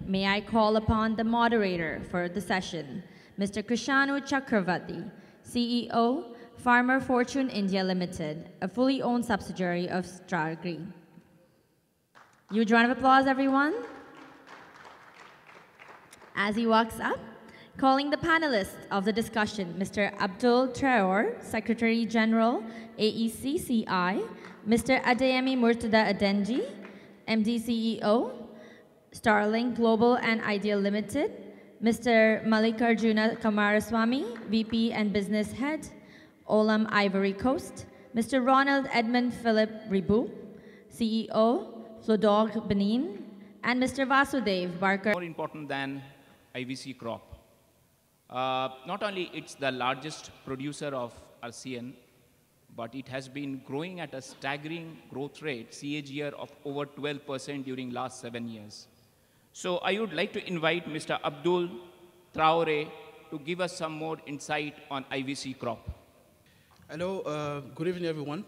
may I call upon the moderator for the session, Mr. Krishanu Chakravarti, CEO, Farmer Fortune India Limited, a fully owned subsidiary of Traore. Huge round of applause, everyone. As he walks up, calling the panelists of the discussion, Mr. Abdul Traore, Secretary General, AECCI, Mr. Adeyemi Murtada Adenji, MD CEO, Starling Global and Ideal Limited, Mr. Mallikarjuna Kamaraswamy, VP and Business Head, Olam Ivory Coast, Mr. Ronald Edmund Philip Ribu, CEO, Flodog Benin, and Mr. Vasudev Barker. More important than IVC crop. Not only it's the largest producer of RCN, but it has been growing at a staggering growth rate, CAGR of over 12% during last 7 years. So I would like to invite Mr. Abdul Traore to give us some more insight on IVC crop. Hello, good evening, everyone.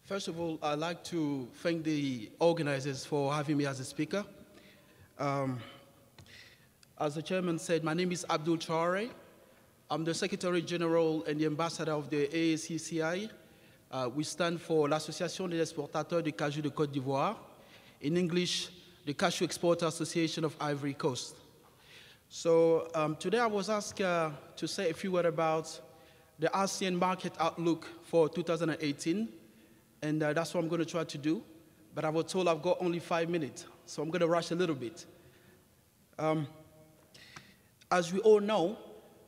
First of all, I'd like to thank the organizers for having me as a speaker. As the chairman said, my name is Abdul Traore. I'm the Secretary General and the Ambassador of the APCC. We stand for l'Association des exportateurs de Cashew de Côte d'Ivoire. In English, the Cashew Exporter Association of Ivory Coast. So today I was asked to say a few words about the ASEAN market outlook for 2018. And that's what I'm going to try to do. But I was told I've got only 5 minutes, so I'm going to rush a little bit. As we all know,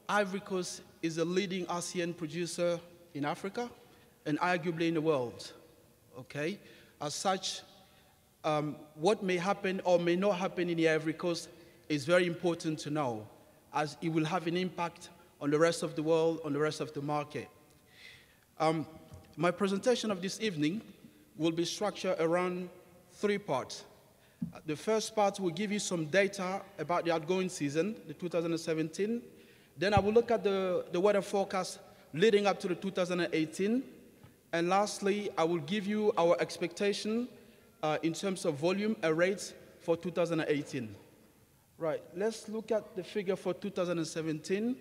Ivory Coast is a leading ASEAN producer in Africa and arguably in the world. Okay? As such, what may happen or may not happen in the Ivory Coast is very important to know, as it will have an impact on the rest of the world, on the rest of the market. My presentation of this evening will be structured around 3 parts. The first part will give you some data about the outgoing season, the 2017. Then I will look at the weather forecast leading up to the 2018. And lastly, I will give you our expectation in terms of volume and rates for 2018. Right, let's look at the figure for 2017.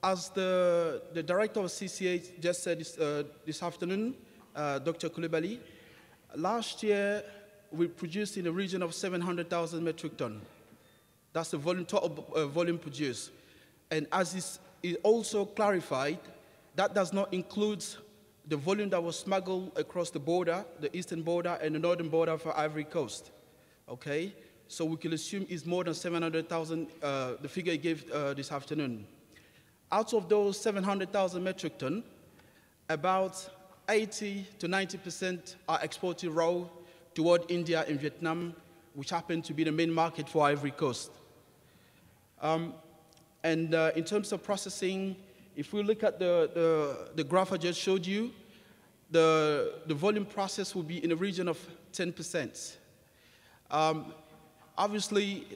As the director of CCA just said this afternoon, Dr. Coulibaly, last year we produced in the region of 700,000 metric tons. That's the volume, total volume produced. And as is also clarified, that does not include the volume that was smuggled across the border, the eastern border and the northern border for Ivory Coast. Okay? So we can assume it's more than 700,000, the figure he gave this afternoon. Out of those 700,000 metric tons, about 80 to 90% are exported raw toward India and Vietnam, which happen to be the main market for Ivory Coast. In terms of processing, if we look at the graph I just showed you, the volume process will be in the region of 10%. Obviously,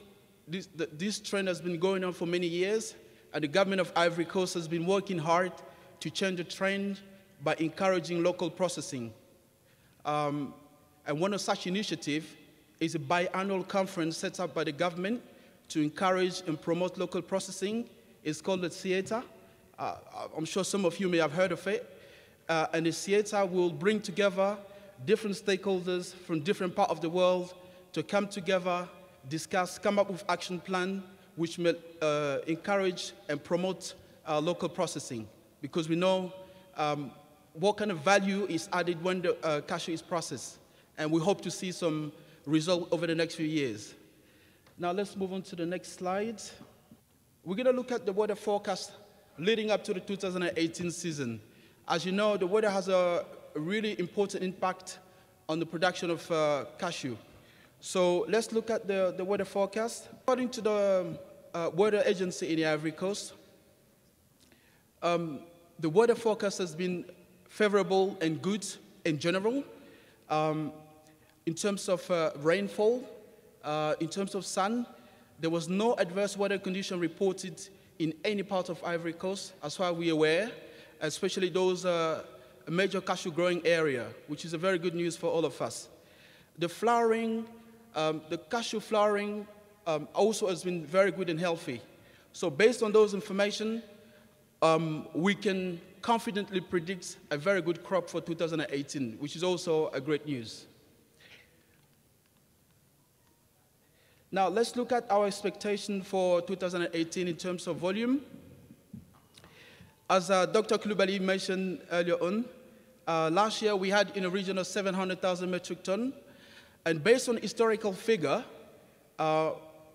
this trend has been going on for many years, and the government of Ivory Coast has been working hard to change the trend by encouraging local processing. And one of such initiatives is a biannual conference set up by the government to encourage and promote local processing. It's called the theater. I'm sure some of you may have heard of it. And the theater will bring together different stakeholders from different parts of the world to come together, discuss, come up with action plan which will encourage and promote local processing, because we know what kind of value is added when the cashew is processed. And we hope to see some result over the next few years. Now let's move on to the next slide. We're going to look at the weather forecast leading up to the 2018 season. As you know, the weather has a really important impact on the production of cashew. So let's look at the weather forecast. According to the weather agency in the Ivory Coast, the weather forecast has been favorable and good in general. In terms of rainfall, in terms of sun, there was no adverse weather condition reported in any part of Ivory Coast, as far as we are aware, especially those major cashew growing area, which is a very good news for all of us. The flowering, the cashew flowering also has been very good and healthy. So based on those information, we can confidently predict a very good crop for 2018, which is also a great news. Now, let's look at our expectation for 2018 in terms of volume. As Dr. Kulubali mentioned earlier on, last year we had in a region of 700,000 metric ton. And based on historical figure,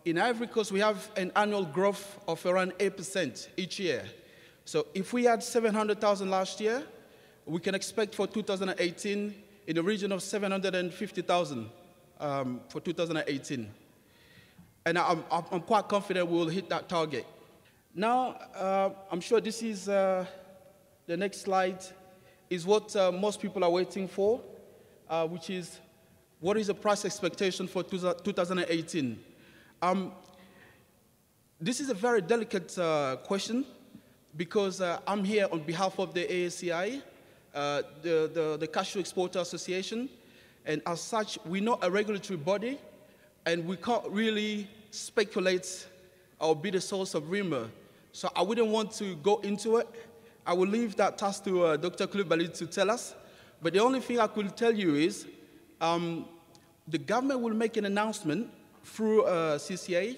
in Ivory Coast we have an annual growth of around 8% each year. So if we had 700,000 last year, we can expect for 2018 in the region of 750,000 for 2018. And I'm quite confident we will hit that target. Now, I'm sure this is the next slide, is what most people are waiting for, which is what is the price expectation for 2018? This is a very delicate question because I'm here on behalf of the AACI, the Cashew Exporter Association, and as such, we're not a regulatory body, and we can't really speculate or be the source of rumor. So I wouldn't want to go into it. I will leave that task to Dr. Kulubali to tell us. But the only thing I could tell you is the government will make an announcement through CCA,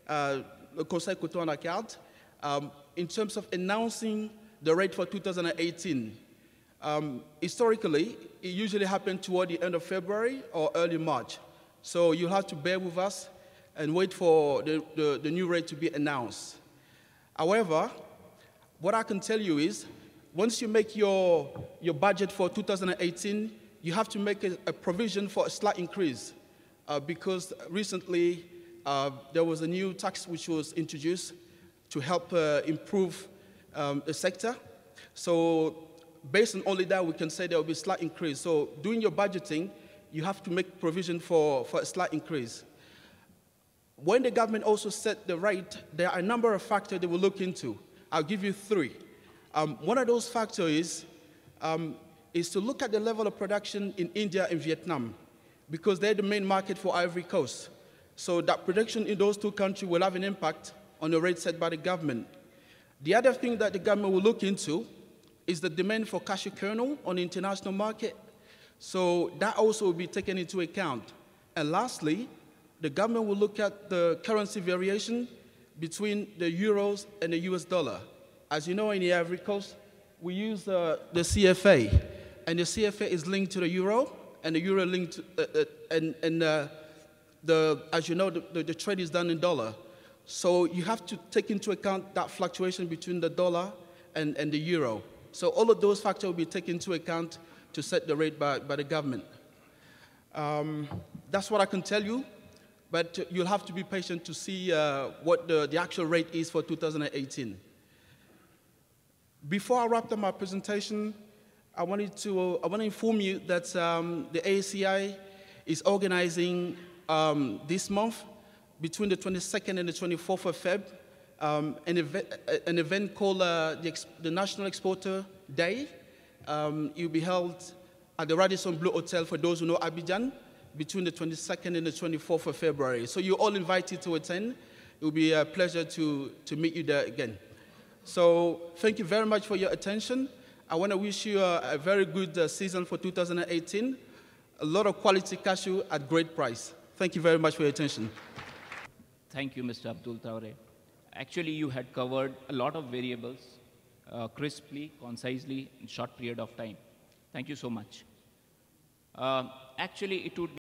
le Conseil Coton à la Carte, in terms of announcing the rate for 2018. Historically, it usually happened toward the end of February or early March. So you have to bear with us and wait for the new rate to be announced. However, what I can tell you is, once you make your budget for 2018, you have to make a provision for a slight increase because recently there was a new tax which was introduced to help improve the sector. So based on only that, we can say there will be a slight increase. So doing your budgeting, you have to make provision for a slight increase. When the government also set the rate, there are a number of factors they will look into. I'll give you three. One of those factors is to look at the level of production in India and Vietnam, because they're the main market for Ivory Coast. So that production in those two countries will have an impact on the rate set by the government. The other thing that the government will look into is the demand for cashew kernel on the international market. So that also will be taken into account. And lastly, the government will look at the currency variation between the euros and the US dollar. As you know, in the Ivory Coast, we use the CFA, and the CFA is linked to the euro, and the euro linked to, as you know, the trade is done in dollar. So you have to take into account that fluctuation between the dollar and the euro. So all of those factors will be taken into account to set the rate by the government. That's what I can tell you, but you'll have to be patient to see what the actual rate is for 2018. Before I wrap up my presentation, I want to inform you that the AACI is organizing this month, between the 22nd and the 24th of Feb, an event called the National Exporter Day. It will be held at the Radisson Blu Hotel for those who know Abidjan, between the 22nd and the 24th of February. So you're all invited to attend. It will be a pleasure to meet you there again. So thank you very much for your attention. I want to wish you a very good season for 2018. A lot of quality cashew at great price. Thank you very much for your attention. Thank you, Mr. Abdul Traore. Actually, you had covered a lot of variables crisply, concisely, in a short period of time. Thank you so much. Actually, it would be